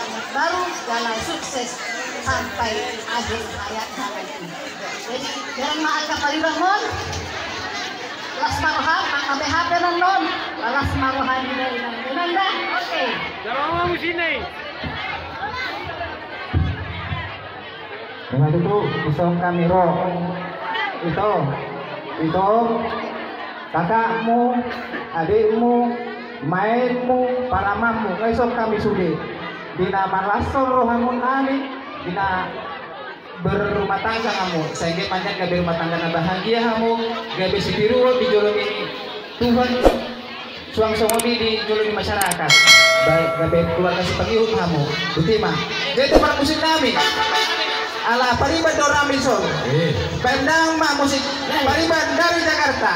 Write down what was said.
semangat baru, segala sukses sampai akhir hayat nanti. Jadi jangan maaf kapalibang mon. Las marohan, ang HP ng non. Las marohan nila ilang dinanda. Oke. Jangan mau sini. Dengan itu isong kamero itu kakakmu, adikmu, mainmu, paramamu, ngesok kami sudah dina malasol rohamun ani dina berumah tangga kamu sehingga panjang gabe rumah tangga na bahagia kamu gabe sibiru dijolongi Tuhan suang songobi dijolongi masyarakat baik gabe keluarga sepagihut kamu butima jadi para musik kami ala pariban Dora Milson Bendang musik pariban dari Jakarta